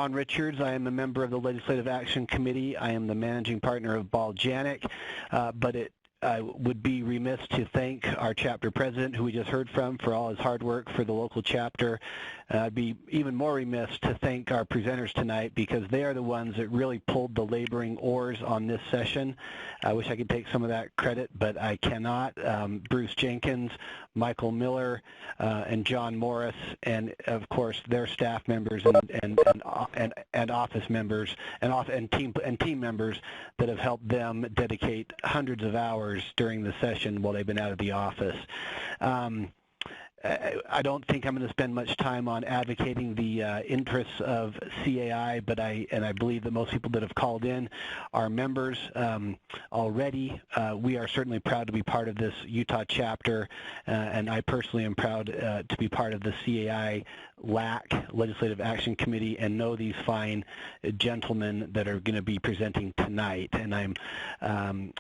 John Richards. I am a member of the Legislative Action Committee. I am the managing partner of Ball Janik, I would be remiss to thank our chapter president, who we just heard from, for all his hard work for the local chapter. I'd be even more remiss to thank our presenters tonight, because they are the ones that really pulled the laboring oars on this session. I wish I could take some of that credit, but I cannot. Bruce Jenkins, Michael Miller, and John Morris, and of course their staff members and office members and team members that have helped them dedicate hundreds of hours during the session while they've been out of the office. I don't think I'm going to spend much time on advocating the interests of CAI, but I believe that most people that have called in are members already. We are certainly proud to be part of this Utah chapter, and I personally am proud to be part of the CAI LAC, Legislative Action Committee, and know these fine gentlemen that are going to be presenting tonight. And I'm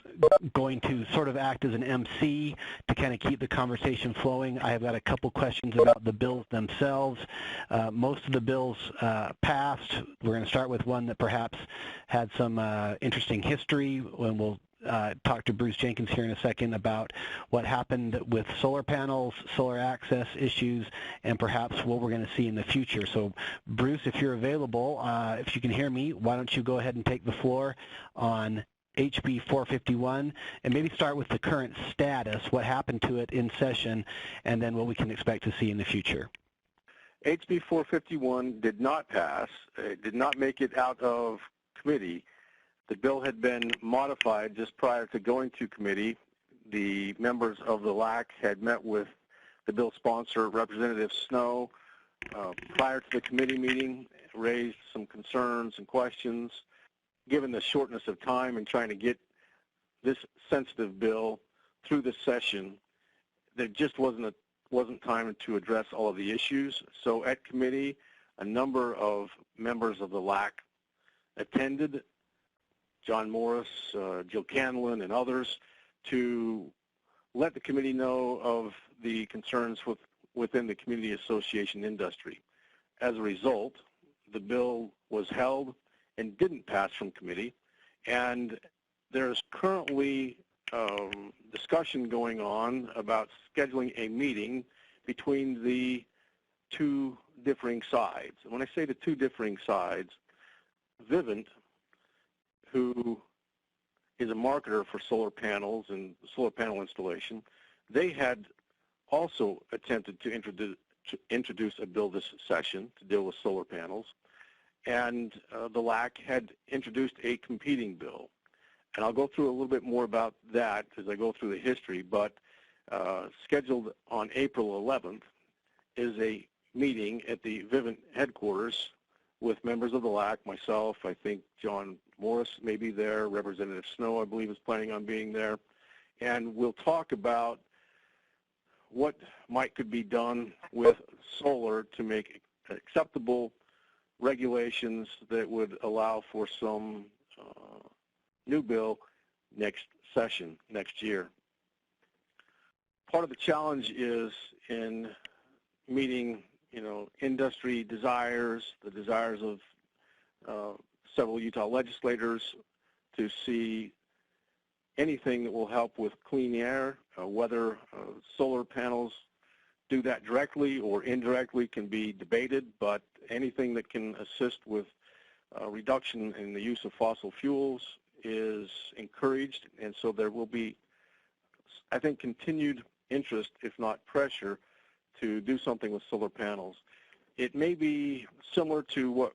going to sort of act as an MC to kind of keep the conversation flowing. I have got a couple questions about the bills themselves. Most of the bills passed. We're going to start with one that perhaps had some interesting history, and we'll talk to Bruce Jenkins here in a second about what happened with solar panels, solar access issues, and perhaps what we're going to see in the future. So, Bruce, if you're available, if you can hear me, why don't you go ahead and take the floor on HB 451, and maybe start with the current status, what happened to it in session, and then what we can expect to see in the future. HB 451 did not pass. It did not make it out of committee. The bill had been modified just prior to going to committee. The members of the LAC had met with the bill sponsor, Representative Snow, prior to the committee meeting, raised some concerns and questions. Given the shortness of time and trying to get this sensitive bill through the session, there just wasn't time to address all of the issues. So at committee, a number of members of the LAC attended, John Morris, Jill Canlin, and others, to let the committee know of the concerns within the community association industry. As a result, the bill was held and didn't pass from committee, and there's currently discussion going on about scheduling a meeting between the two differing sides. And when I say the two differing sides, Vivint, who is a marketer for solar panels and solar panel installation, they had also attempted to introduce a bill this session to deal with solar panels, and the LAC had introduced a competing bill. And I'll go through a little bit more about that as I go through the history, but scheduled on April 11th is a meeting at the Vivint headquarters with members of the LAC, myself, I think John Morris may be there, Representative Snow, I believe, is planning on being there, and we'll talk about what could be done with solar to make acceptable regulations that would allow for some new bill next session, next year. Part of the challenge is in meeting, industry desires, the desires of several Utah legislators to see anything that will help with clean air, whether solar panels do that directly or indirectly can be debated, but anything that can assist with reduction in the use of fossil fuels is encouraged, and so there will be, I think, continued interest, if not pressure, to do something with solar panels. It may be similar to what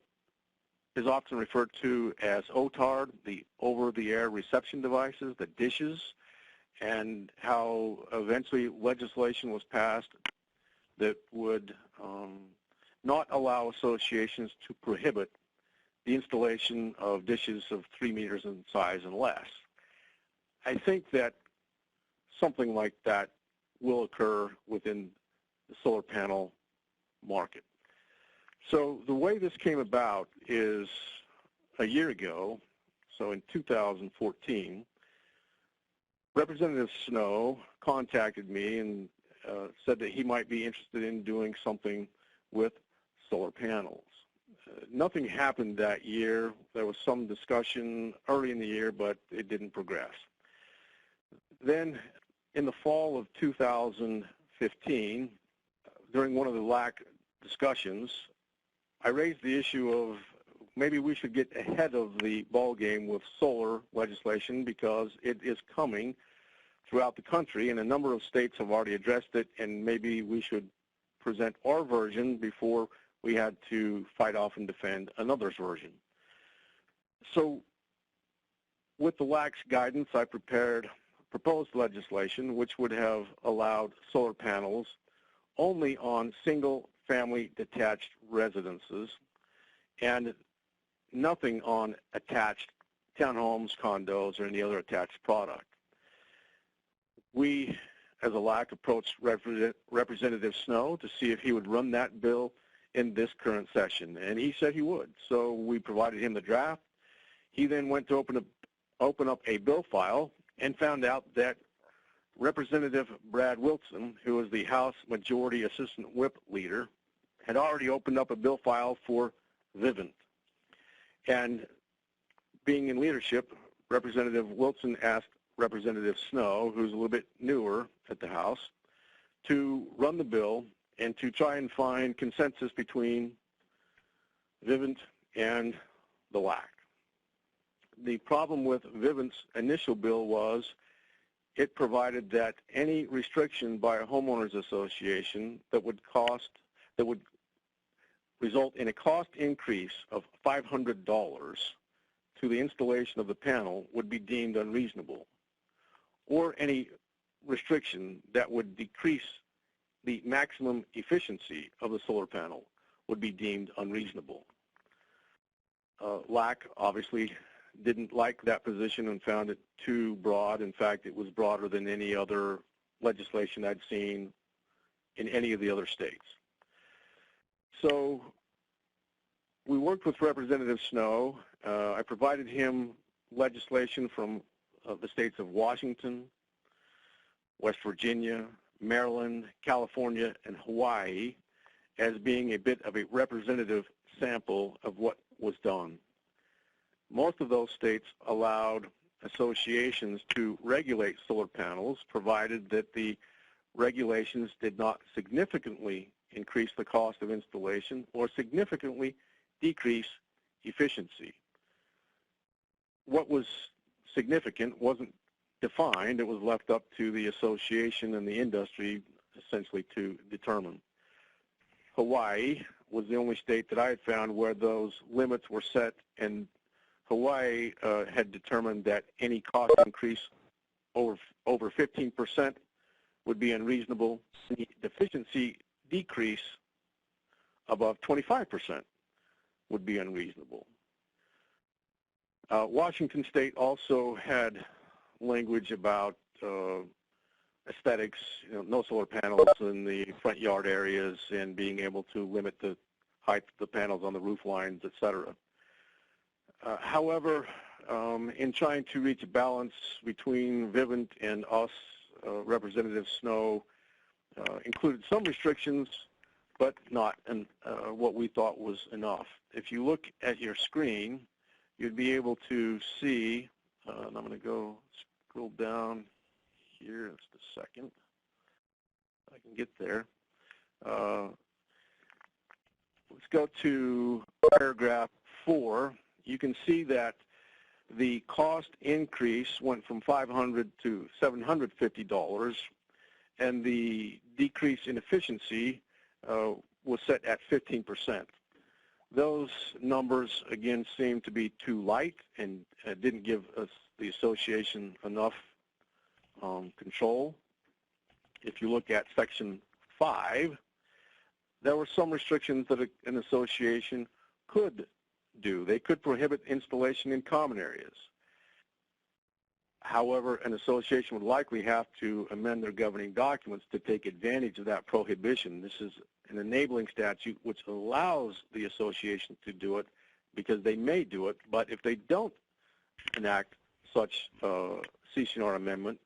is often referred to as OTARD, the over-the-air reception devices, the dishes, and how eventually legislation was passed that would not allow associations to prohibit the installation of dishes of 3 meters in size and less. I think that something like that will occur within the solar panel market. So the way this came about is a year ago, so in 2014, Representative Snow contacted me and said that he might be interested in doing something with solar panels. nothing happened that year. There was some discussion early in the year, but it didn't progress. Then in the fall of 2015, during one of the LAC discussions, I raised the issue of maybe we should get ahead of the ball game with solar legislation because it is coming throughout the country, and a number of states have already addressed it, and maybe we should present our version before we had to fight off and defend another's version. So with the LAC's guidance, I prepared proposed legislation which would have allowed solar panels only on single-family detached residences and nothing on attached townhomes, condos, or any other attached product. We, as a LAC, approached Representative Snow to see if he would run that bill in this current session, and he said he would. So we provided him the draft. He then went to open up a bill file and found out that Representative Brad Wilson, who is the House Majority Assistant Whip Leader, had already opened up a bill file for Vivint. And being in leadership, Representative Wilson asked Representative Snow, who's a little bit newer at the House, to run the bill and to try and find consensus between Vivint and the LAC. The problem with Vivint's initial bill was it provided that any restriction by a homeowners association that would result in a cost increase of $500 to the installation of the panel would be deemed unreasonable, or any restriction that would decrease the maximum efficiency of the solar panel would be deemed unreasonable. LAC obviously didn't like that position and found it too broad. In fact, it was broader than any other legislation I'd seen in any of the other states. So we worked with Representative Snow. I provided him legislation from the states of Washington, West Virginia, Maryland, California, and Hawaii as being a bit of a representative sample of what was done. Most of those states allowed associations to regulate solar panels, provided that the regulations did not significantly increase the cost of installation or significantly decrease efficiency. What was significant wasn't defined. It was left up to the association and the industry essentially to determine. Hawaii was the only state that I had found where those limits were set, and Hawaii had determined that any cost increase over 15% would be unreasonable. The efficiency decrease above 25% would be unreasonable. Washington State also had language about aesthetics, no solar panels in the front yard areas and being able to limit the height of the panels on the roof lines, et cetera. However, in trying to reach a balance between Vivint and us, Representative Snow included some restrictions, but not what we thought was enough. If you look at your screen, you'd be able to see, and I'm going to scroll down here in just a second. I can get there. Let's go to paragraph 4. You can see that the cost increase went from $500 to $750, and the decrease in efficiency was set at 15%. Those numbers, again, seem to be too light and didn't give us, the association, enough control. If you look at section 5, there were some restrictions that an association could do. They could prohibit installation in common areas. However, an association would likely have to amend their governing documents to take advantage of that prohibition. This is an enabling statute which allows the association to do it because they may do it, but if they don't enact such CC&R amendment,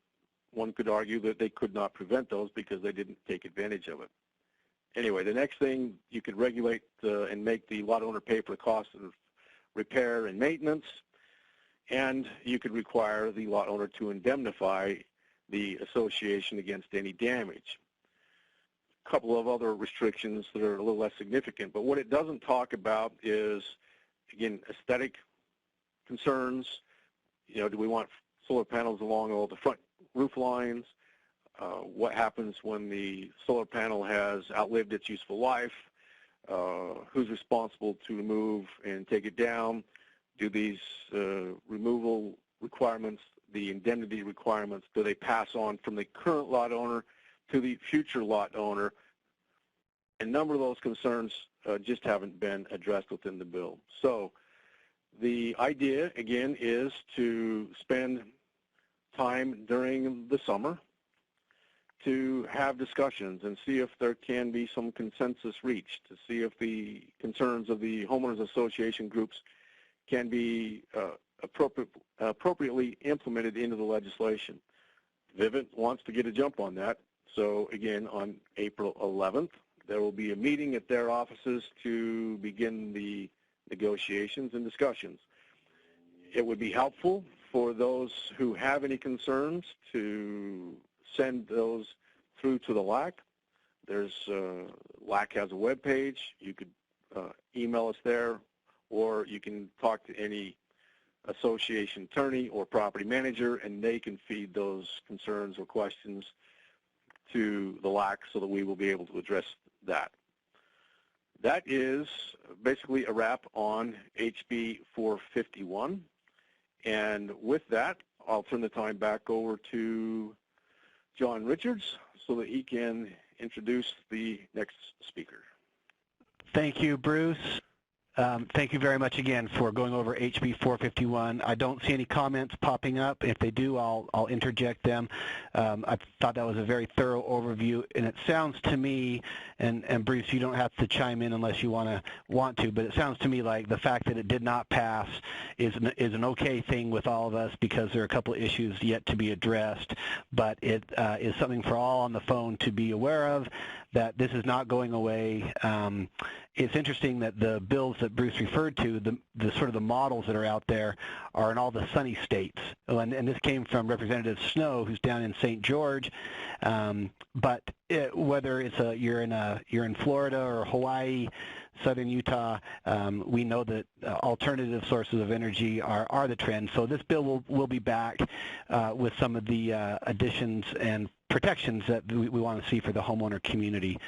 one could argue that they could not prevent those because they didn't take advantage of it. Anyway, the next thing, you could regulate and make the lot owner pay for the cost of repair and maintenance, and you could require the lot owner to indemnify the association against any damage. A couple of other restrictions that are a little less significant, but what it doesn't talk about is, again, aesthetic concerns. You know, do we want solar panels along all the front roof lines? What happens when the solar panel has outlived its useful life? Who's responsible to remove and take it down? Do these removal requirements, the indemnity requirements, do they pass on from the current lot owner to the future lot owner? A number of those concerns just haven't been addressed within the bill. So the idea, again, is to spend time during the summer to have discussions and see if there can be some consensus reached, to see if the concerns of the homeowners association groups can be appropriately implemented into the legislation. Vivint wants to get a jump on that. So again, on April 11th, there will be a meeting at their offices to begin the negotiations and discussions. It would be helpful for those who have any concerns to send those through to the LAC. There's LAC has a web page. You could email us there, or you can talk to any association attorney or property manager, and they can feed those concerns or questions to the LAC so that we will be able to address that. That is basically a wrap on HB 451. And with that, I'll turn the time back over to John Richards so that he can introduce the next speaker. Thank you, Bruce. Thank you very much again for going over HB 451. I don't see any comments popping up. If they do, I'll interject them. I thought that was a very thorough overview, and it sounds to me, and Bruce, you don't have to chime in unless you want to, but it sounds to me like the fact that it did not pass is an okay thing with all of us, because there are a couple of issues yet to be addressed, but it is something for all on the phone to be aware of, that this is not going away. It's interesting that the bills that Bruce referred to, the sort of the models that are out there, are in all the sunny states. And this came from Representative Snow, who's down in St. George. But whether it's you're in Florida or Hawaii, southern Utah, we know that alternative sources of energy are the trend. So this bill will be back with some of the additions and protections that we want to see for the homeowner community.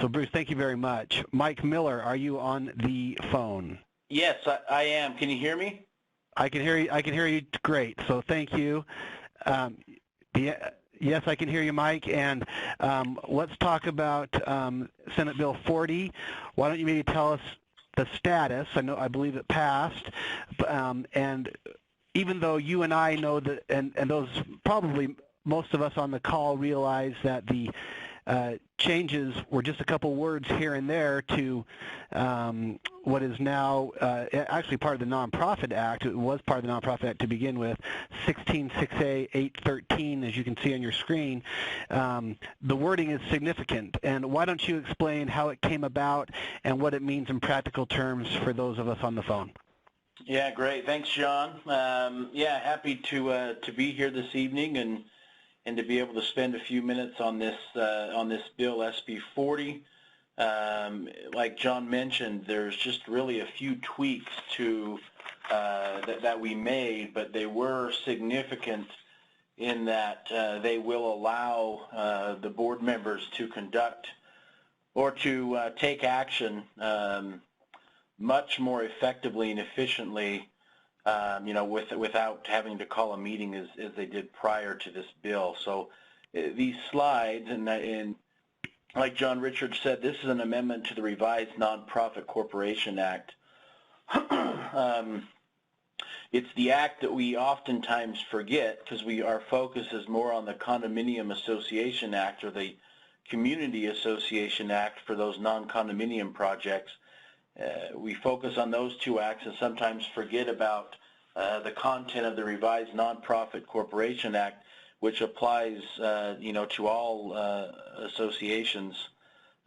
So Bruce, thank you very much. Mike Miller, are you on the phone? Yes, I am. Can you hear me? I can hear you. I can hear you great. So thank you. Yes, I can hear you, Mike. And let's talk about Senate Bill 40. Why don't you maybe tell us the status? I believe it passed, and even though you and I know that, and those probably most of us on the call realize that the changes were just a couple words here and there to what is now actually part of the Nonprofit Act. It was part of the Nonprofit Act to begin with, 166A 813, as you can see on your screen. The wording is significant, and why don't you explain how it came about and what it means in practical terms for those of us on the phone? Yeah, great. Thanks, John. Yeah, happy to be here this evening and to be able to spend a few minutes on this bill, SB 40. Like John mentioned, there's just really a few tweaks to that we made, but they were significant in that they will allow the board members to conduct or to take action much more effectively and efficiently, without having to call a meeting as they did prior to this bill. So these slides, and like John Richards said, this is an amendment to the revised Nonprofit Corporation Act. It's the act that we oftentimes forget because our focus is more on the Condominium Association Act or the Community Association Act for those non-condominium projects. We focus on those two acts and sometimes forget about the content of the revised Nonprofit Corporation Act, which applies, to all associations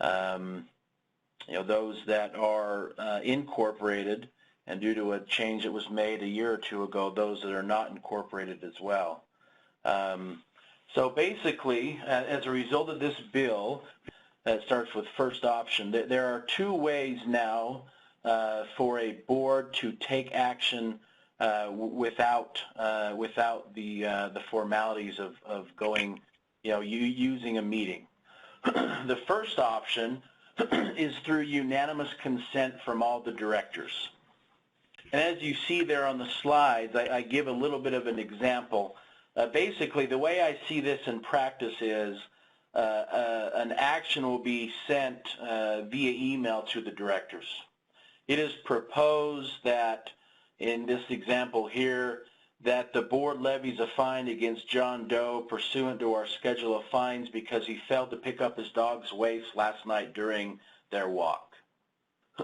those that are incorporated, and due to a change that was made a year or two ago, those that are not incorporated as well. So basically, as a result of this bill, it starts with first option. There are two ways now for a board to take action without the formalities of going, using a meeting. The first option is through unanimous consent from all the directors. And as you see there on the slides, I give a little bit of an example. Basically, the way I see this in practice is an action will be sent via email to the directors. It is proposed that, in this example here, that the board levies a fine against John Doe pursuant to our schedule of fines because he failed to pick up his dog's waste last night during their walk.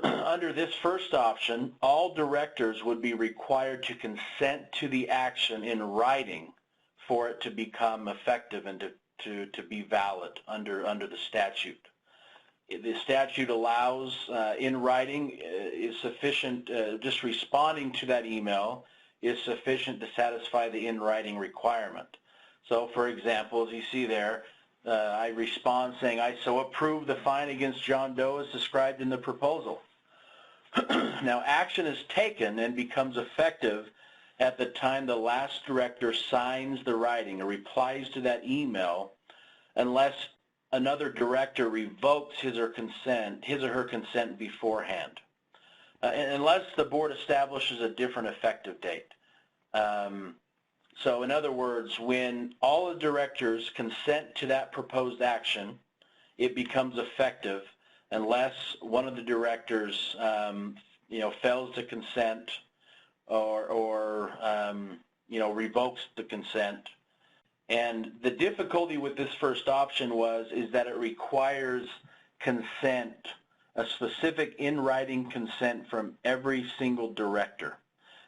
Under this first option, all directors would be required to consent to the action in writing for it to become effective and to be valid under the statute. The statute allows in writing is sufficient, just responding to that email is sufficient to satisfy the in writing requirement. So for example, as you see there, I respond saying, I so approve the fine against John Doe as described in the proposal. Now action is taken and becomes effective at the time the last director signs the writing or replies to that email, unless another director revokes his or her consent beforehand, unless the board establishes a different effective date. So in other words, when all the directors consent to that proposed action, it becomes effective unless one of the directors fails to consent or revokes the consent. And the difficulty with this first option is that it requires consent, a specific in-writing consent from every single director.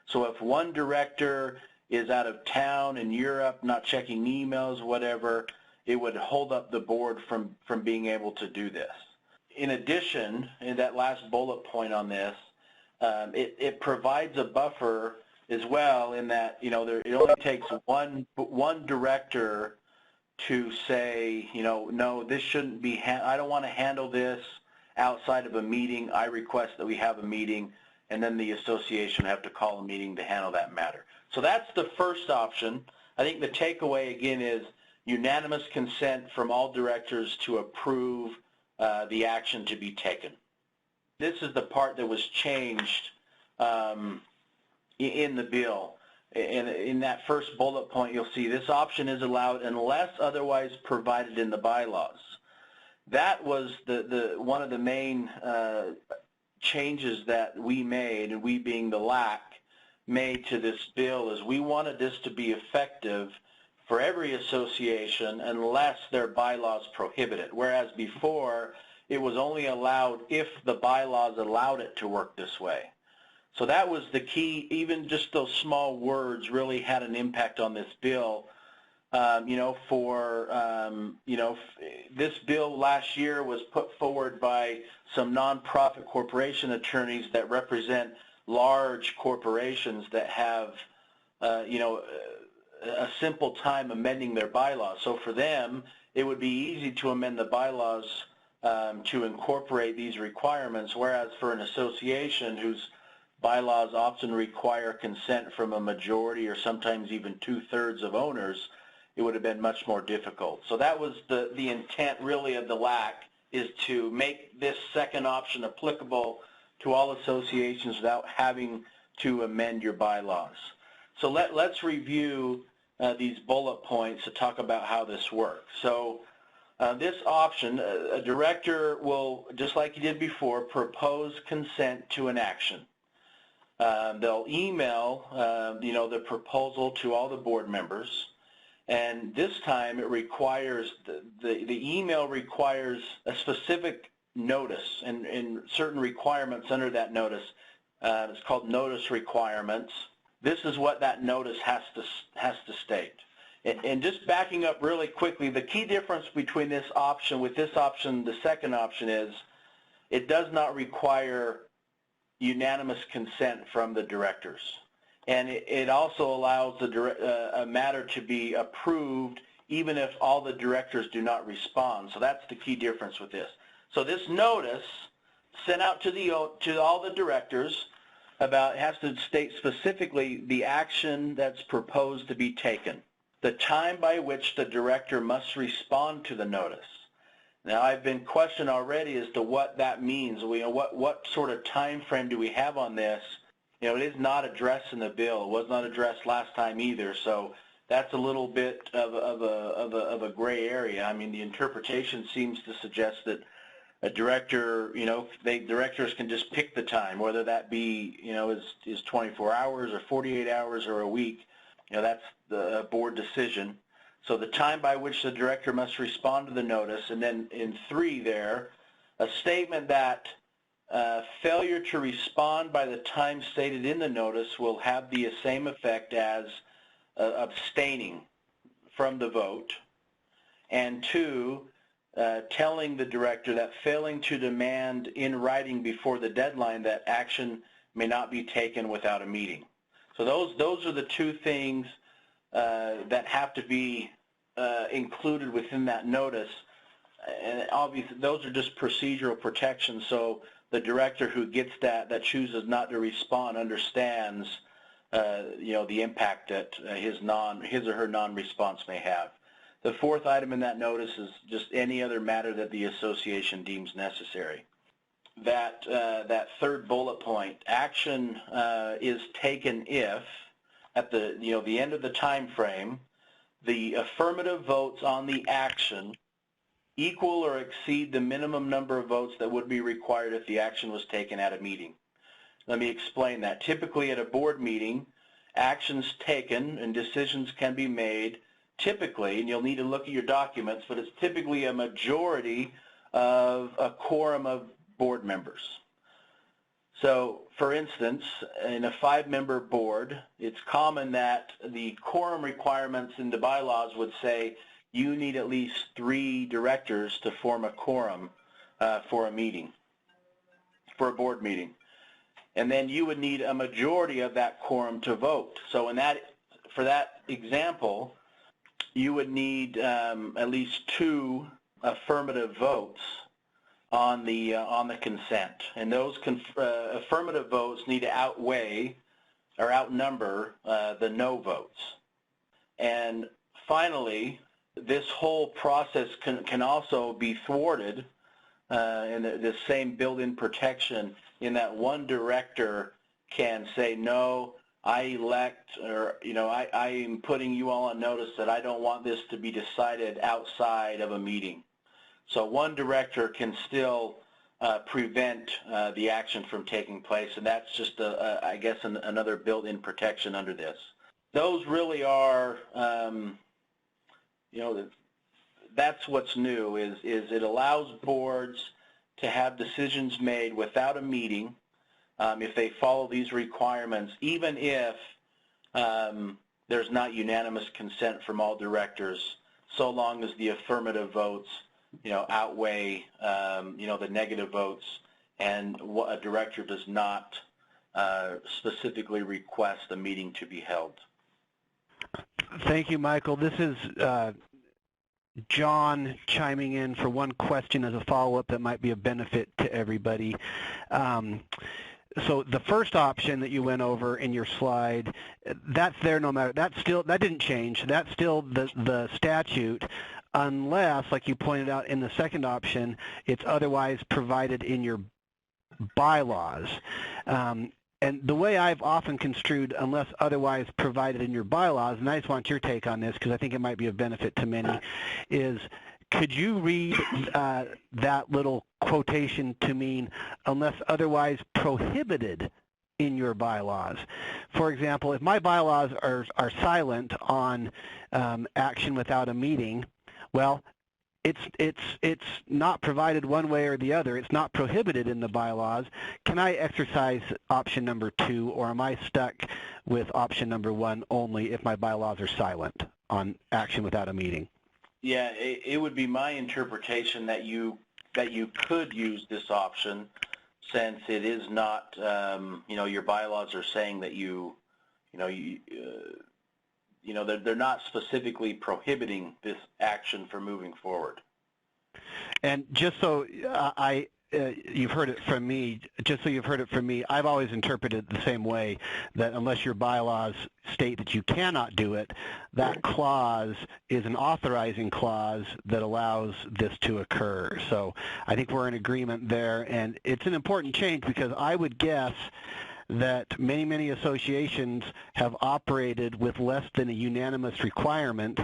So if one director is out of town in Europe, not checking emails, whatever, it would hold up the board from being able to do this. In addition, in that last bullet point on this, it provides a buffer as well in that, it only takes one director to say, no, this shouldn't be, I don't want to handle this outside of a meeting. I request that we have a meeting, and then the association have to call a meeting to handle that matter. So that's the first option. I think the takeaway, again, is unanimous consent from all directors to approve the action to be taken. This is the part that was changed in the bill. In that first bullet point, you'll see this option is allowed unless otherwise provided in the bylaws. That was one of the main changes that we made, and we being the LAC, made to this bill, is we wanted this to be effective for every association unless their bylaws prohibit it, whereas before it was only allowed if the bylaws allowed it to work this way. So that was the key. Even just those small words really had an impact on this bill. This bill last year was put forward by some nonprofit corporation attorneys that represent large corporations that have, a simple time amending their bylaws. So for them, it would be easy to amend the bylaws to incorporate these requirements, whereas for an association whose bylaws often require consent from a majority or sometimes even 2/3 of owners, it would have been much more difficult. So that was the intent really of the LAC, is to make this second option applicable to all associations without having to amend your bylaws. So let's review these bullet points to talk about how this works. So this option, a director will, just like he did before, propose consent to an action. They'll email, the proposal to all the board members, and this time it requires, the email requires a specific notice and certain requirements under that notice. It's called notice requirements. This is what that notice has to state. And just backing up really quickly, the key difference between this option, the second option is it does not require unanimous consent from the directors. And it also allows a matter to be approved even if all the directors do not respond. So that's the key difference with this. So this notice sent out to all the directors has to state specifically the action that's proposed to be taken, the time by which the director must respond to the notice. Now, I've been questioned already as to what that means. What sort of time frame do we have on this? It is not addressed in the bill. It was not addressed last time either. So that's a little bit of a gray area. I mean, the interpretation seems to suggest that a director, directors can just pick the time, whether that be, is 24 hours or 48 hours or a week. That's the board decision. So the time by which the director must respond to the notice, and then in 3 there, a statement that failure to respond by the time stated in the notice will have the same effect as abstaining from the vote, and 2, telling the director that failing to demand in writing before the deadline that action may not be taken without a meeting. So those are the 2 things that have to be included within that notice, and obviously those are just procedural protections. So the director who gets that chooses not to respond understands, the impact that his or her non-response may have. The 4th item in that notice is just any other matter that the association deems necessary. That 3rd bullet point, action is taken if, at the end of the time frame, the affirmative votes on the action equal or exceed the minimum number of votes that would be required if the action was taken at a meeting. Let me explain that. Typically at a board meeting, actions taken and decisions can be made typically, and you'll need to look at your documents, but it's typically a majority of a quorum of board members. So, for instance, in a 5-member board, it's common that the quorum requirements in the bylaws would say you need at least 3 directors to form a quorum for a meeting, for a board meeting. And then you would need a majority of that quorum to vote. So for that example, you would need at least 2 affirmative votes on the consent, and those affirmative votes need to outweigh or outnumber the no votes. And finally, this whole process can also be thwarted, and the same built-in protection in that one director can say, no, I elect, or I am putting you all on notice that I don't want this to be decided outside of a meeting. So one director can still prevent the action from taking place, and that's just, I guess, another built-in protection under this. Those really are, that's what's new, is it allows boards to have decisions made without a meeting if they follow these requirements, even if there's not unanimous consent from all directors, so long as the affirmative votes outweigh, the negative votes, and a director does not specifically request a meeting to be held. Thank you, Michael. This is John chiming in for one question as a follow-up that might be of benefit to everybody. So the first option that you went over in your slide, that's there no matter, that didn't change. That's still the statute, unless, like you pointed out in the second option, it's otherwise provided in your bylaws. And the way I've often construed unless otherwise provided in your bylaws, and I just want your take on this because I think it might be of benefit to many, is could you read that little quotation to mean unless otherwise prohibited in your bylaws? For example, if my bylaws are silent on action without a meeting, well, it's not provided one way or the other. It's not prohibited in the bylaws. Can I exercise option number 2, or am I stuck with option number 1 only if my bylaws are silent? action without a meeting. Yeah, it would be my interpretation that you could use this option, since it is not, your bylaws are saying that they're not specifically prohibiting this action for moving forward. And just so you've heard it from me, I've always interpreted it the same way, that unless your bylaws state that you cannot do it, that clause is an authorizing clause that allows this to occur. So I think we're in agreement there, and it's an important change, because I would guess that many associations have operated with less than a unanimous requirement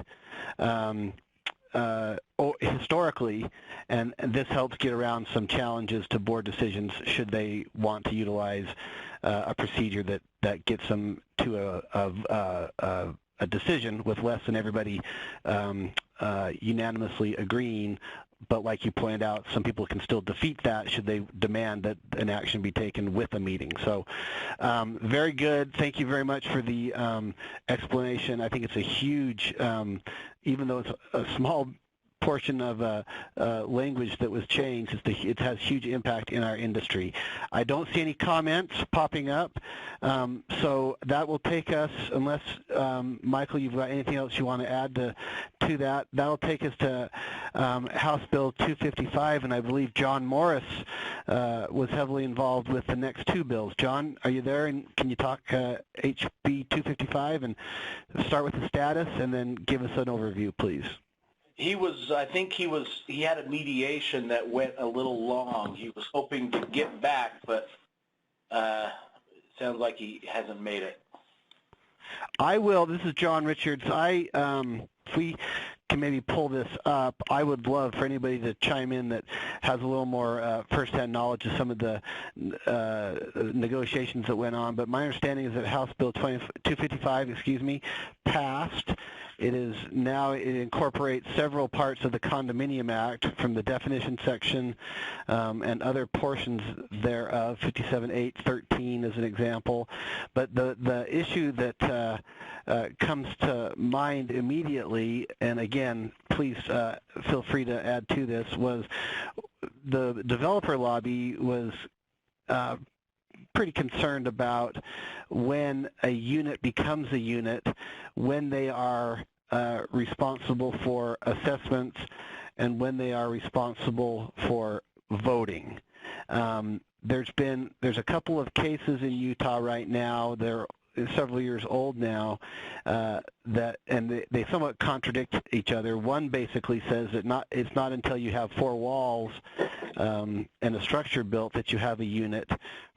historically, and this helps get around some challenges to board decisions should they want to utilize a procedure that gets them to a decision with less than everybody unanimously agreeing. But like you pointed out, some people can still defeat that should they demand that an action be taken with a meeting. So very good. Thank you very much for the explanation. I think it's a huge, even though it's a small portion of language that was changed, it has huge impact in our industry. I don't see any comments popping up, so that will take us, unless, Michael, you've got anything else you want to add to that, that'll take us to House Bill 255, and I believe John Morris was heavily involved with the next two bills. John, are you there, and can you talk HB 255 and start with the status, and then give us an overview, please? He had a mediation that went a little long. He was hoping to get back, but it sounds like he hasn't made it. I will. This is John Richards. If we can maybe pull this up, I would love for anybody to chime in that has a little more firsthand knowledge of some of the negotiations that went on. But my understanding is that House Bill 255, passed. It incorporates several parts of the Condominium Act from the definition section and other portions thereof, 57.8.13 as an example. But the issue that comes to mind immediately, and again, please feel free to add to this, was the developer lobby was pretty concerned about when a unit becomes a unit, when they are responsible for assessments, and when they are responsible for voting. There's a couple of cases in Utah right now. They're several years old now, and they somewhat contradict each other. One basically says that it's not until you have four walls and a structure built that you have a unit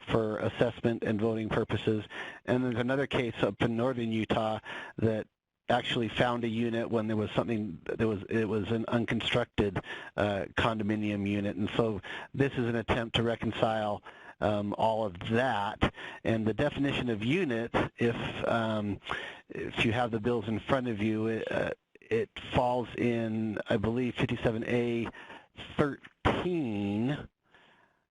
for assessment and voting purposes. And there's another case up in northern Utah that actually found a unit when there was it was an unconstructed condominium unit. And so this is an attempt to reconcile all of that. And the definition of unit, if you have the bills in front of you, it falls in, I believe, 57A.13.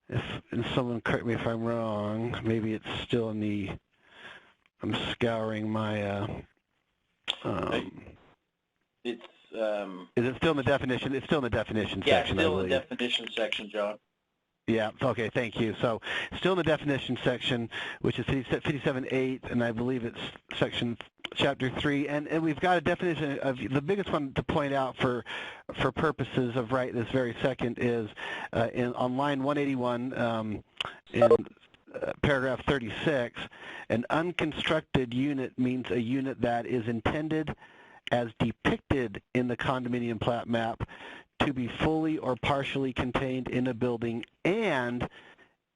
And someone correct me if I'm wrong. Maybe it's still in the. I'm scouring my. Is it still in the definition? It's still in the definition section. Yeah, still in the definition section, John. Yeah, okay, thank you. So still in the definition section, which is 57.8, and I believe it's chapter 3, and we've got a definition of the biggest one to point out for purposes of right this very second is on line 181 in paragraph 36, an unconstructed unit means a unit that is intended as depicted in the condominium plat map to be fully or partially contained in a building and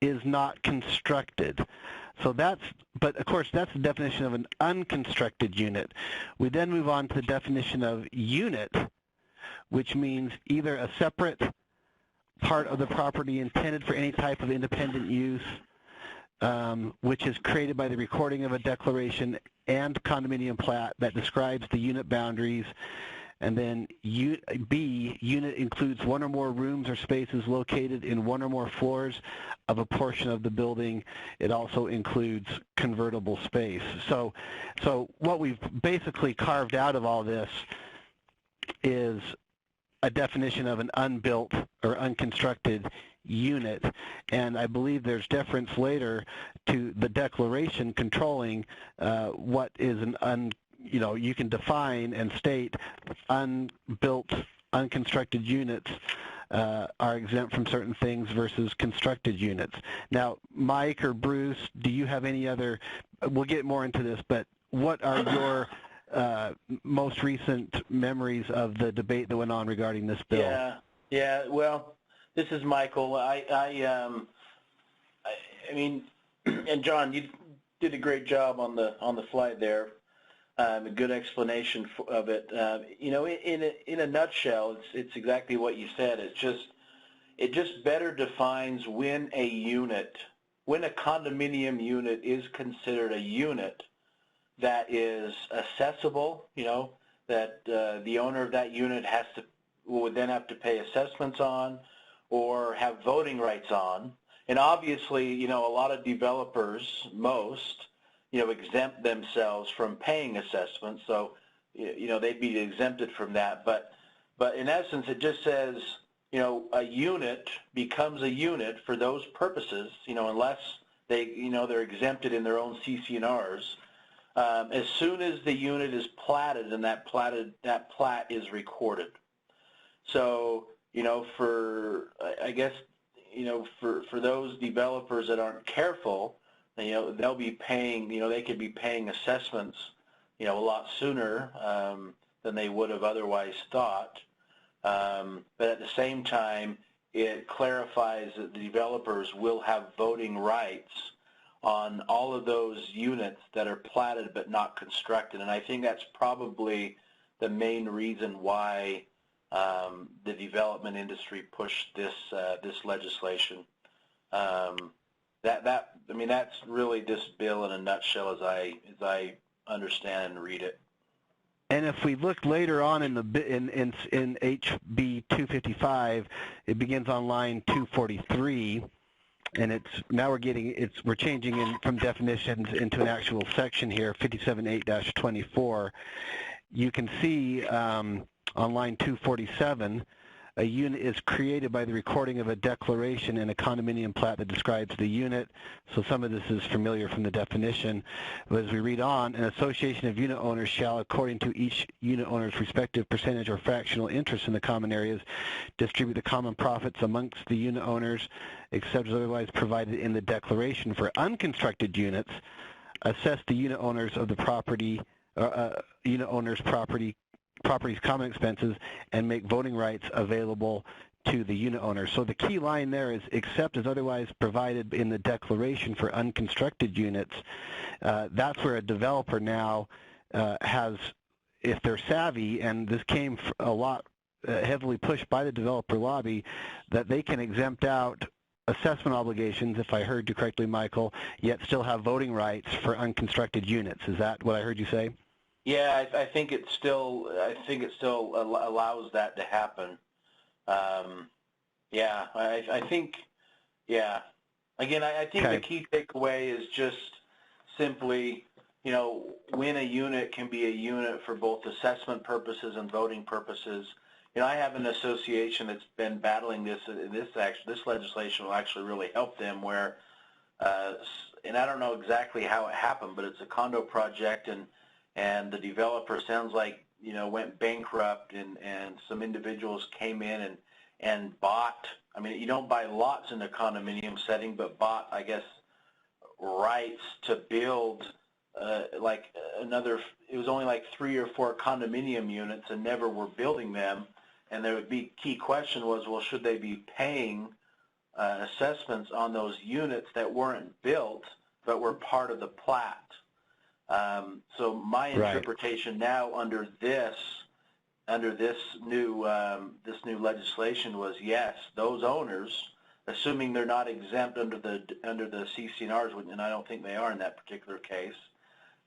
is not constructed. So but of course that's the definition of an unconstructed unit. We then move on to the definition of unit, which means either a separate part of the property intended for any type of independent use, which is created by the recording of a declaration and condominium plat that describes the unit boundaries And then B, unit includes one or more rooms or spaces located in one or more floors of a portion of the building. It also includes convertible space. So what we've basically carved out of all this is a definition of an unbuilt or unconstructed unit, and I believe there's deference later to the declaration controlling what is an you can define and state unbuilt, unconstructed units are exempt from certain things versus constructed units. Now, Mike or Bruce, do you have any other, we'll get more into this, but what are your most recent memories of the debate that went on regarding this bill? Yeah. Well, this is Michael. I mean, and John, you did a great job on the slide there. A good explanation of it. In a nutshell, it's exactly what you said. It just better defines when a condominium unit is considered a unit that is accessible. That the owner of that unit would then have to pay assessments on, or have voting rights on. And obviously, a lot of developers, most, exempt themselves from paying assessments, so they'd be exempted from that. But in essence, it just says a unit becomes a unit for those purposes, unless they're exempted in their own CC&Rs. As soon as the unit is platted and that plat is recorded. So for those developers that aren't careful, they'll be paying, they could be paying assessments, a lot sooner than they would have otherwise thought. But at the same time, it clarifies that the developers will have voting rights on all of those units that are platted but not constructed. And I think that's probably the main reason why the development industry pushed this legislation. That's really this bill in a nutshell as I understand and read it. And if we look later on in HB 255, it begins on line 243, and we're changing from definitions into an actual section here, 57.8-24. You can see on line 247, a unit is created by the recording of a declaration in a condominium plat that describes the unit. So some of this is familiar from the definition. But as we read on, an association of unit owners shall, according to each unit owner's respective percentage or fractional interest in the common areas, distribute the common profits amongst the unit owners, except as otherwise provided in the declaration. For unconstructed units, assess the unit owners of the property, property's common expenses, and make voting rights available to the unit owner. So the key line there is except as otherwise provided in the declaration for unconstructed units. That's where a developer now has, if they're savvy, and this came a lot heavily pushed by the developer lobby, that they can exempt out assessment obligations, if I heard you correctly, Michael, yet still have voting rights for unconstructed units. Is that what I heard you say? Yeah, I think it still allows that to happen. I think Again, I think the key takeaway is just simply, when a unit can be a unit for both assessment purposes and voting purposes. I have an association that's been battling this. This legislation will actually really help them. Where, and I don't know exactly how it happened, but it's a condo project, and the developer sounds like went bankrupt, and some individuals came in and bought. I mean, you don't buy lots in a condominium setting, but bought, I guess, rights to build it was only like 3 or 4 condominium units and never were building them. And there would be, key question was, well, should they be paying assessments on those units that weren't built but were part of the plat? So my interpretation now under this new legislation was, yes, those owners, assuming they're not exempt under the CC&Rs, and I don't think they are in that particular case,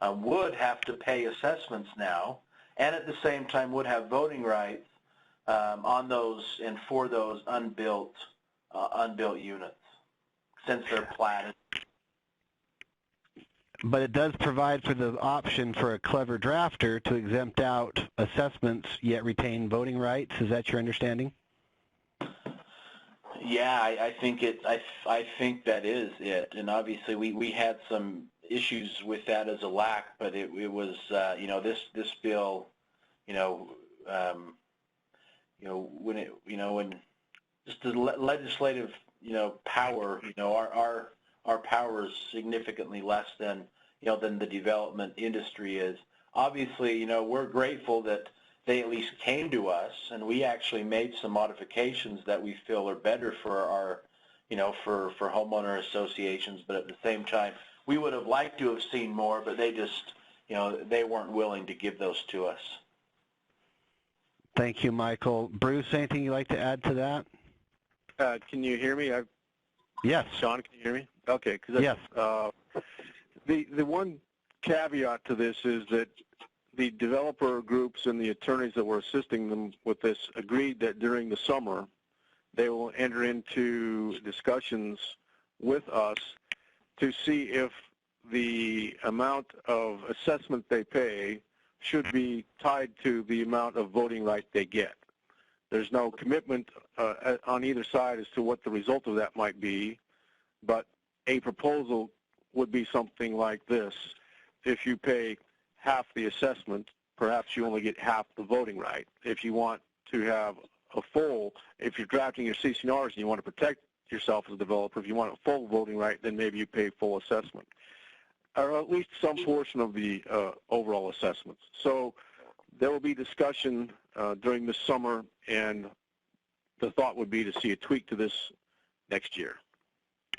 would have to pay assessments now, and at the same time would have voting rights on those and for those unbuilt units, since they're platted. But it does provide for the option for a clever drafter to exempt out assessments yet retain voting rights. Is that your understanding? Yeah, I think I think that is it, and obviously we had some issues with that as a LAC, but it was this bill, when just the legislative power, our power is significantly less than than the development industry is. Obviously, we're grateful that they at least came to us, and we actually made some modifications that we feel are better for our, for homeowner associations. But at the same time, we would have liked to have seen more, but they just, they weren't willing to give those to us. Thank you, Michael. Bruce, anything you'd like to add to that? Can you hear me? Yes. Sean, can you hear me? Okay. Yes. The one caveat to this is that the developer groups and the attorneys that were assisting them with this agreed that during the summer they will enter into discussions with us to see if the amount of assessment they pay should be tied to the amount of voting right they get. There's no commitment on either side as to what the result of that might be, but a proposal would be something like this. If you pay half the assessment, perhaps you only get half the voting right. If you want to have a full, if you're drafting your CC&Rs and you want to protect yourself as a developer, if you want a full voting right, then maybe you pay full assessment, or at least some portion of the overall assessments. So there will be discussion during this summer, and the thought would be to see a tweak to this next year.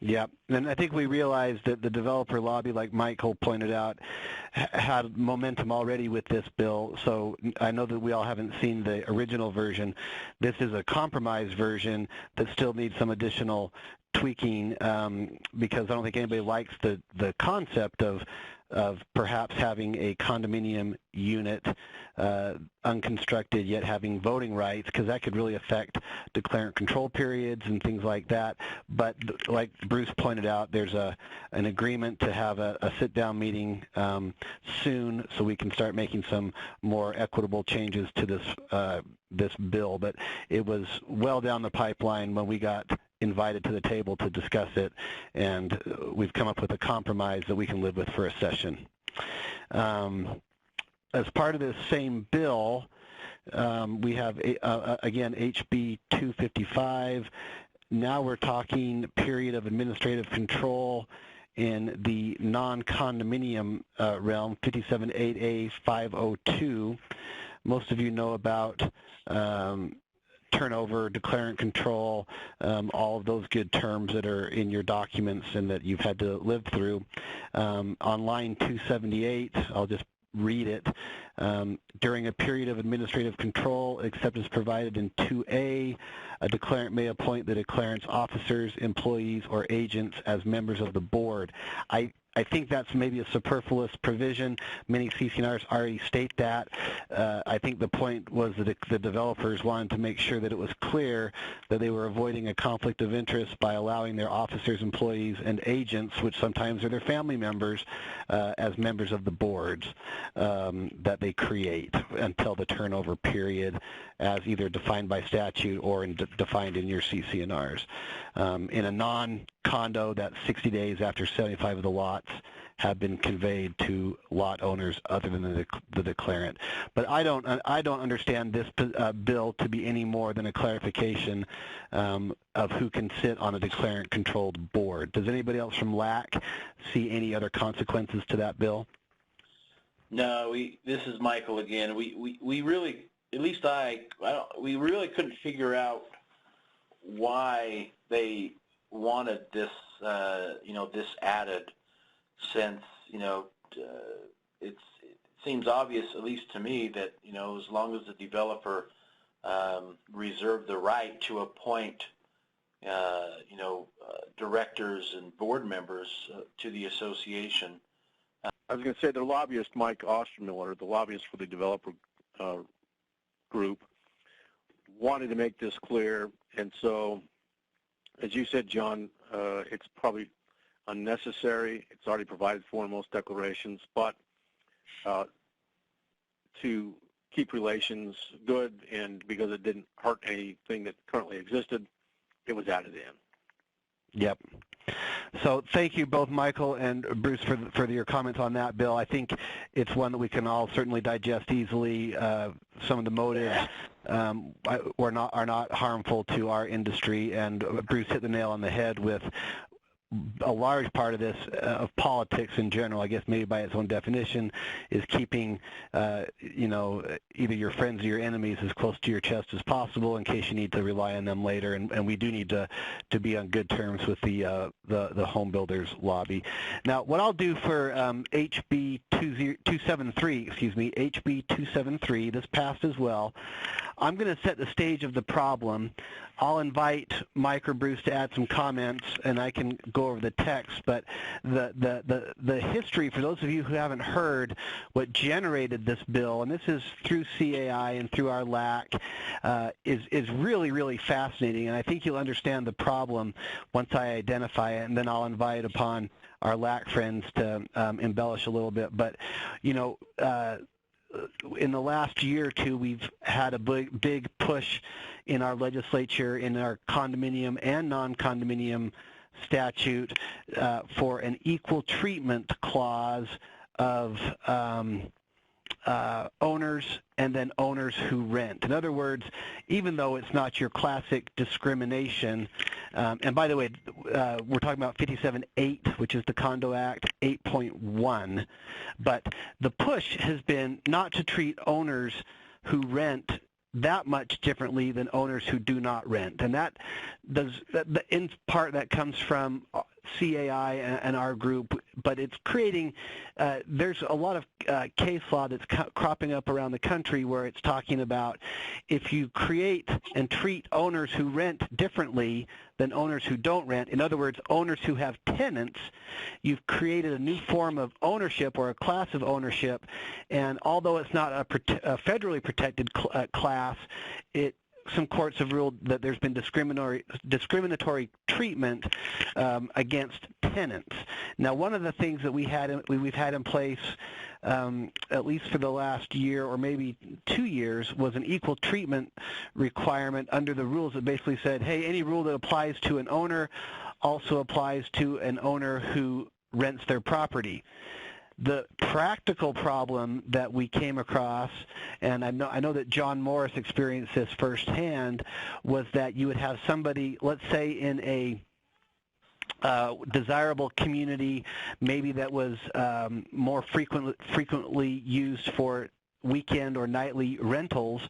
Yeah, and I think we realized that the developer lobby, like Michael pointed out, had momentum already with this bill. So I know that we all haven't seen the original version. This is a compromise version that still needs some additional tweaking because I don't think anybody likes the concept of perhaps having a condominium unit unconstructed yet having voting rights, because that could really affect declarant control periods and things like that. But like Bruce pointed out, there's an agreement to have a sit-down meeting soon so we can start making some more equitable changes to this bill. But it was well down the pipeline when we got invited to the table to discuss it, and we've come up with a compromise that we can live with for a session. As part of this same bill, we have, again, HB 255. Now we're talking period of administrative control in the non-condominium realm, 57.8A 502. Most of you know about turnover, declarant control, all of those good terms that are in your documents and that you've had to live through. On line 278, I'll just read it. During a period of administrative control, except as provided in 2A, a declarant may appoint the declarant's officers, employees, or agents as members of the board. I think that's maybe a superfluous provision. Many CC&Rs already state that. I think the point was that the developers wanted to make sure that it was clear that they were avoiding a conflict of interest by allowing their officers, employees, and agents, which sometimes are their family members, as members of the boards that they create until the turnover period as either defined by statute or defined in your CC&Rs. In a non-condo, that's 60 days after 75 of the lots have been conveyed to lot owners other than the declarant. But I don't understand this bill to be any more than a clarification of who can sit on a declarant-controlled board. Does anybody else from LAC see any other consequences to that bill? No, this is Michael again. We really, at least we really couldn't figure out why they wanted this, this added, since, it seems obvious, at least to me, that, as long as the developer reserved the right to appoint, directors and board members to the association. I was going to say the lobbyist, Mike Ostermiller, the lobbyist for the developer group wanted to make this clear, and so, as you said, John, it's probably unnecessary. It's already provided for in most declarations, but to keep relations good and because it didn't hurt anything that currently existed, it was added in. Yep. So thank you both, Michael and Bruce, for your comments on that bill. I think it's one that we can all certainly digest easily. Some of the motives are not harmful to our industry, and Bruce hit the nail on the head with a large part of this, of politics in general, I guess maybe by its own definition, is keeping, either your friends or your enemies as close to your chest as possible in case you need to rely on them later. And we do need to be on good terms with the home builders lobby. Now, what I'll do for HB 273, this passed as well. I'm going to set the stage of the problem. I'll invite Mike or Bruce to add some comments, and I can go over the text. But the history, for those of you who haven't heard what generated this bill, and this is through CAI and through our LAC, is really, really fascinating. And I think you'll understand the problem once I identify it, and then I'll invite upon our LAC friends to embellish a little bit. But, in the last year or two, we've had a big push in our legislature, in our condominium and non-condominium statute, for an equal treatment clause of owners and then owners who rent. In other words, even though it's not your classic discrimination, and by the way, we're talking about 57.8, which is the Condo Act 8.1, but the push has been not to treat owners who rent that much differently than owners who do not rent. And that does, in part, that comes from CAI and our group, but it's creating, there's a lot of case law that's cropping up around the country where it's talking about if you create and treat owners who rent differently than owners who don't rent, in other words, owners who have tenants, you've created a new form of ownership or a class of ownership, and although it's not a federally protected class, some courts have ruled that there's been discriminatory treatment against tenants. Now, one of the things that we've had in place, at least for the last year or maybe 2 years, was an equal treatment requirement under the rules that basically said, hey, any rule that applies to an owner also applies to an owner who rents their property. The practical problem that we came across, and I know that John Morris experienced this firsthand, was that you would have somebody, let's say in a desirable community, maybe that was more frequently used for weekend or nightly rentals,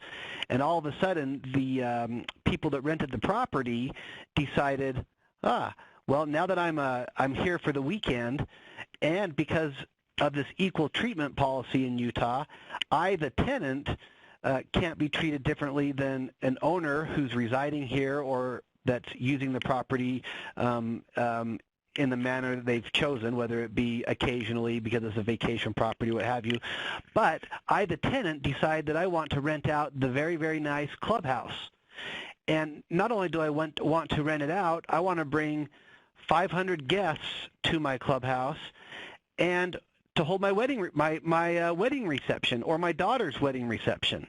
and all of a sudden the people that rented the property decided, well, now that I'm here for the weekend, and because of this equal treatment policy in Utah, I, the tenant, can't be treated differently than an owner who's residing here or that's using the property in the manner that they've chosen, whether it be occasionally because it's a vacation property, what have you. But I, the tenant, decide that I want to rent out the very, very nice clubhouse. And not only do I want to rent it out, I want to bring 500 guests to my clubhouse and to hold my wedding wedding reception or my daughter's wedding reception.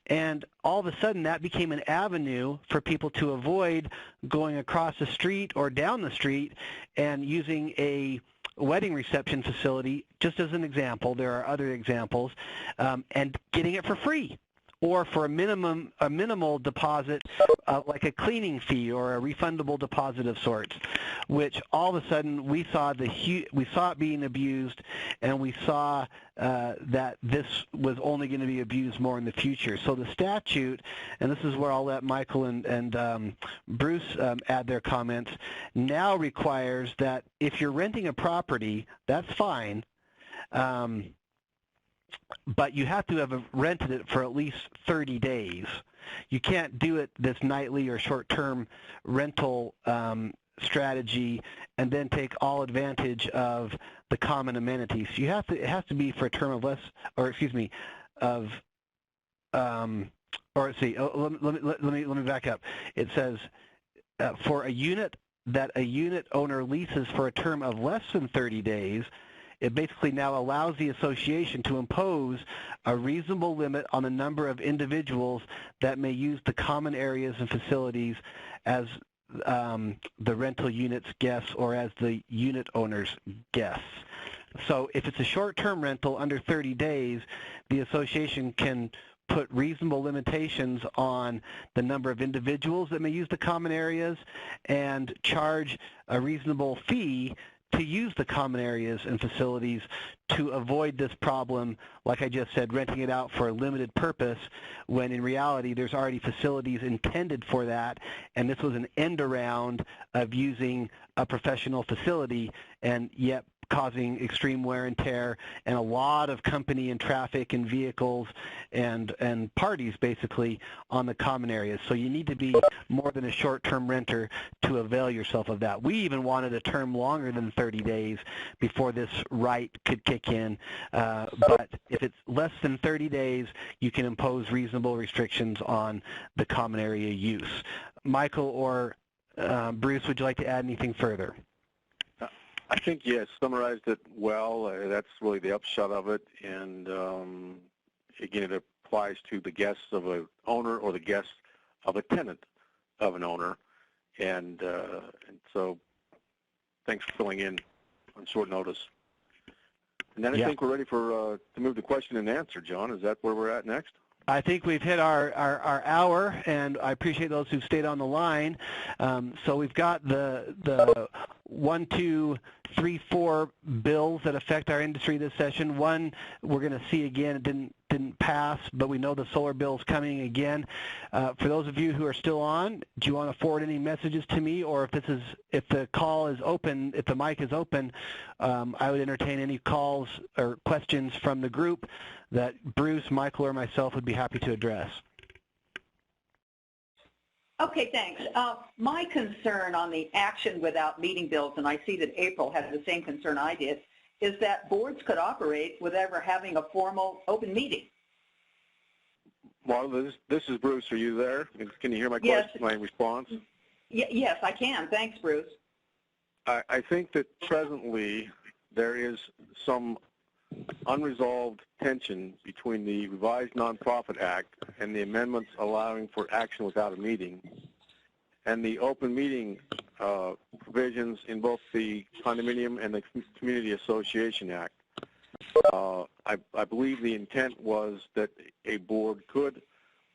And all of a sudden that became an avenue for people to avoid going across the street or down the street and using a wedding reception facility, just as an example. There are other examples, and getting it for free or for a minimal deposit, like a cleaning fee or a refundable deposit of sorts, which all of a sudden we saw it being abused, and we saw that this was only going to be abused more in the future. So the statute, and this is where I'll let Michael and Bruce add their comments, now requires that if you're renting a property, that's fine, but you have to have rented it for at least 30 days. You can't do it this nightly or short-term rental strategy and then take all advantage of the common amenities. It has to be for a term of or let's see, let me back up. It says for a unit that a unit owner leases for a term of less than 30 days, it basically now allows the association to impose a reasonable limit on the number of individuals that may use the common areas and facilities as the rental unit's guests or as the unit owner's guests. So if it's a short-term rental under 30 days, the association can put reasonable limitations on the number of individuals that may use the common areas and charge a reasonable fee to use the common areas and facilities to avoid this problem, like I just said, renting it out for a limited purpose, when in reality there's already facilities intended for that, and this was an end around of using a professional facility, and yet causing extreme wear and tear and a lot of company and traffic and vehicles and parties basically on the common areas. So you need to be more than a short-term renter to avail yourself of that. We even wanted a term longer than 30 days before this right could kick in. But if it's less than 30 days, you can impose reasonable restrictions on the common area use. Michael or Bruce, would you like to add anything further? I think, yes, summarized it well. That's really the upshot of it. And, again, it applies to the guests of an owner or the guests of a tenant of an owner. And so thanks for filling in on short notice. And then I think we're ready for to move to question and answer, John. Is that where we're at next? I think we've hit our hour, and I appreciate those who've stayed on the line. So we've got the 1, 2, 3, 4 bills that affect our industry this session. One we're going to see again. It didn't pass, but we know the solar bill is coming again. For those of you who are still on, do you want to forward any messages to me, or if the call is open, if the mic is open, I would entertain any calls or questions from the group that Bruce, Michael, or myself would be happy to address. Okay, thanks. My concern on the action without meeting bills, and I see that April had the same concern I did, is that boards could operate without ever having a formal open meeting. Well, this is Bruce. Are you there? Can you hear my question, my response? Yes, I can. Thanks, Bruce. I think that presently there is some unresolved tension between the revised Nonprofit Act and the amendments allowing for action without a meeting and the open meeting provisions in both the Condominium and the Community Association Act. I believe the intent was that a board could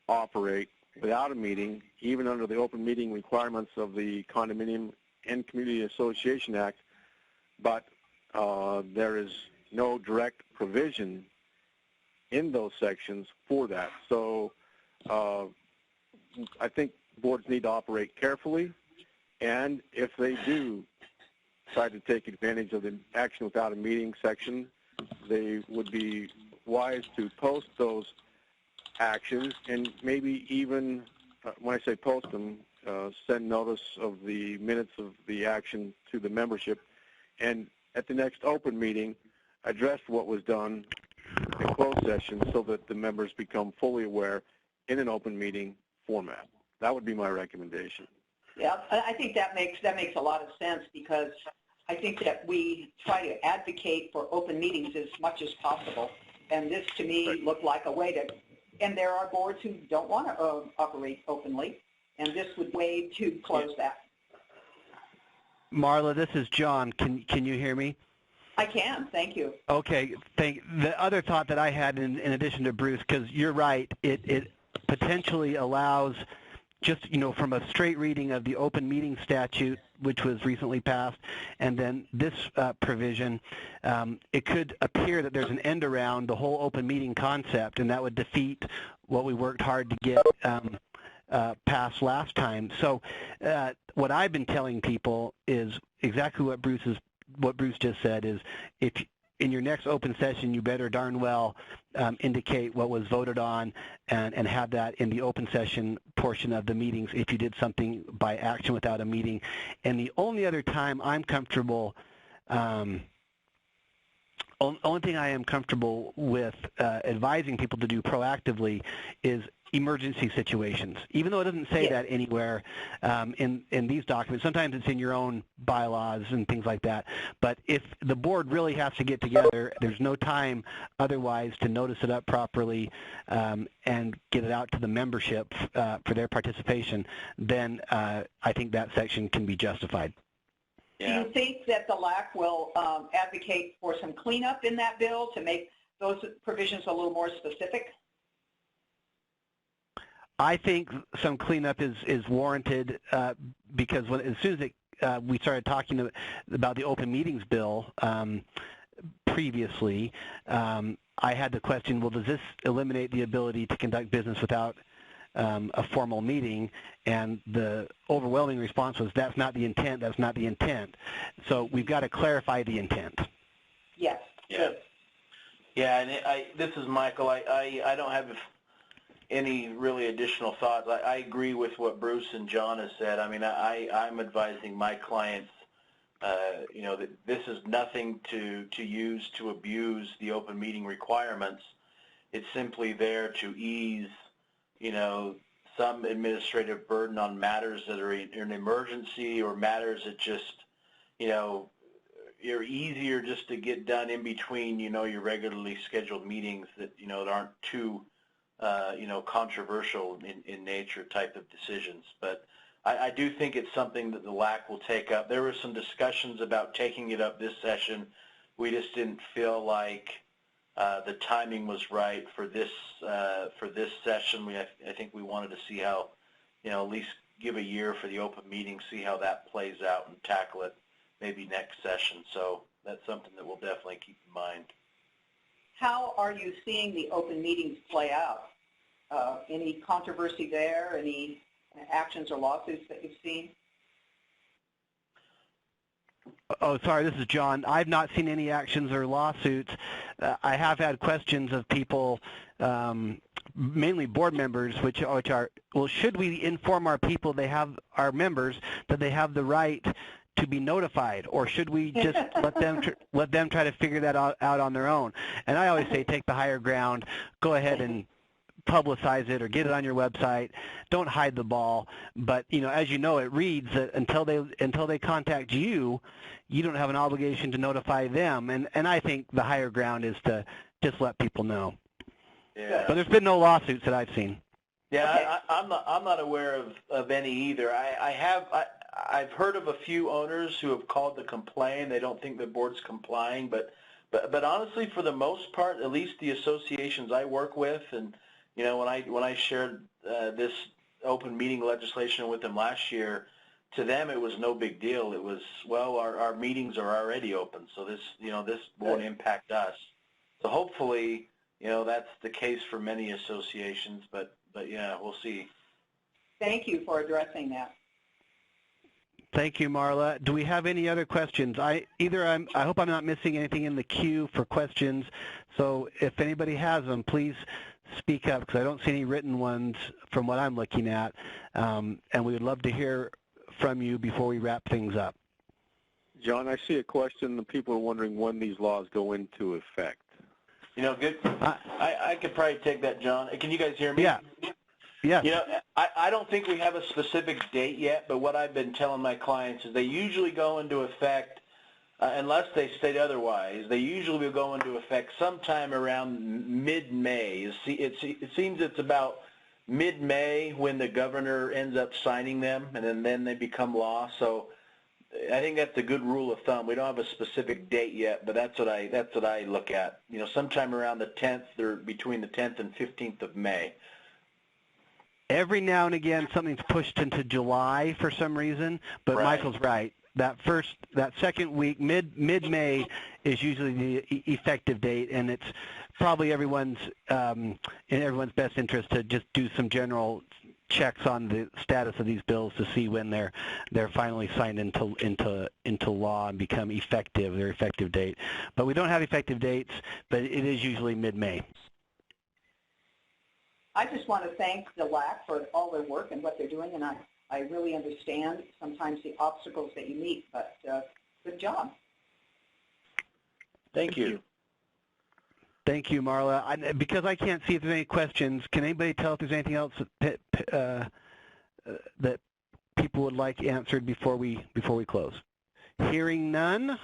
operate without a meeting, even under the open meeting requirements of the Condominium and Community Association Act, but there is no direct provision in those sections for that. So I think boards need to operate carefully, and if they do try to take advantage of the action without a meeting section, they would be wise to post those actions and maybe even, when I say post them, send notice of the minutes of the action to the membership, and at the next open meeting, address what was done in closed session so that the members become fully aware in an open meeting format. That would be my recommendation. Yeah, I think that makes a lot of sense, because I think that we try to advocate for open meetings as much as possible, and this to me looked like a way to, and there are boards who don't want to operate openly, and this would way to close that. Marla, this is John. Can you hear me? I can. Thank you. Okay. The other thought that I had in addition to Bruce, because you're right, it potentially allows, just from a straight reading of the open meeting statute, which was recently passed, and then this provision, it could appear that there's an end around the whole open meeting concept, and that would defeat what we worked hard to get passed last time. So what I've been telling people is exactly what Bruce just said, is if in your next open session, you better darn well indicate what was voted on and have that in the open session portion of the meetings if you did something by action without a meeting. And the only other time I'm comfortable only thing I am comfortable with advising people to do proactively is emergency situations. Even though it doesn't say that anywhere in these documents, sometimes it's in your own bylaws and things like that. But if the board really has to get together, there's no time otherwise to notice it up properly and get it out to the membership for their participation, then I think that section can be justified. Yeah. Do you think that the LAC will advocate for some cleanup in that bill to make those provisions a little more specific? I think some cleanup is warranted because as soon as we started talking about the open meetings bill previously, I had the question, well, does this eliminate the ability to conduct business without a formal meeting? And the overwhelming response was, that's not the intent, that's not the intent. So we've got to clarify the intent. Yes. Yeah. Yeah, and this is Michael. I don't have any really additional thoughts. I agree with what Bruce and John has said. I mean, I'm advising my clients, you know, that this is nothing to use to abuse the open meeting requirements. It's simply there to ease, you know, some administrative burden on matters that are an emergency or matters that just, you know, are easier just to get done in between, you know, your regularly scheduled meetings that, you know, that aren't too you know, controversial in nature type of decisions. But I do think it's something that the LAC will take up. There were some discussions about taking it up this session. We just didn't feel like the timing was right for this session. I think we wanted to see how, you know, at least give a year for the open meeting, see how that plays out and tackle it maybe next session. So that's something that we'll definitely keep in mind. How are you seeing the open meetings play out? Any controversy there? Any actions or lawsuits that you've seen? Oh, sorry, this is John. I've not seen any actions or lawsuits. I have had questions of people, mainly board members, which are, well, should we inform our people, our members, that they have the right to be notified, or should we just let them try to figure that out on their own? And I always say, take the higher ground, go ahead and publicize it or get it on your website. Don't hide the ball. But, you know, as you know, it reads that until they contact you, you don't have an obligation to notify them. And I think the higher ground is to just let people know. Yeah. But there's been no lawsuits that I've seen. Yeah, okay. I'm not aware of any either. I've heard of a few owners who have called to complain. They don't think the board's complying, but honestly, for the most part, at least the associations I work with, and you know, when I shared this open meeting legislation with them last year, to them it was no big deal. It was, well, our meetings are already open, so this won't impact us. So hopefully, you know, that's the case for many associations, but yeah, we'll see. Thank you for addressing that. Thank you, Marla. Do we have any other questions? I hope I'm not missing anything in the queue for questions. So if anybody has them, please speak up, because I don't see any written ones from what I'm looking at. And we would love to hear from you before we wrap things up. John, I see a question. The people are wondering when these laws go into effect. You know, good. I could probably take that, John. Can you guys hear me? Yeah. Yeah. You know, I don't think we have a specific date yet, but what I've been telling my clients is they usually go into effect, unless they state otherwise, they usually will go into effect sometime around mid-May. It seems it's about mid-May when the governor ends up signing them, and then they become law. So I think that's a good rule of thumb. We don't have a specific date yet, but that's what I look at. You know, sometime around the 10th or between the 10th and 15th of May. Every now and again, something's pushed into July for some reason, but right. Michael's right. That second week, mid-May, is usually the effective date, and it's probably in everyone's best interest to just do some general checks on the status of these bills to see when they're finally signed into law and become effective, their effective date. But we don't have effective dates, but it is usually mid-May. I just want to thank the LAC for all their work and what they're doing, and I really understand sometimes the obstacles that you meet, but good job. Thank you. Thank you, Marla. Because I can't see if there's any questions, can anybody tell if there's anything else that people would like answered before we close? Hearing none.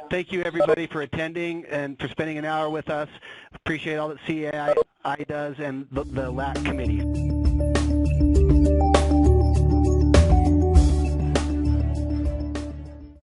Thank you, everybody, for attending and for spending an hour with us. Appreciate all that CAI does and the LAC committee.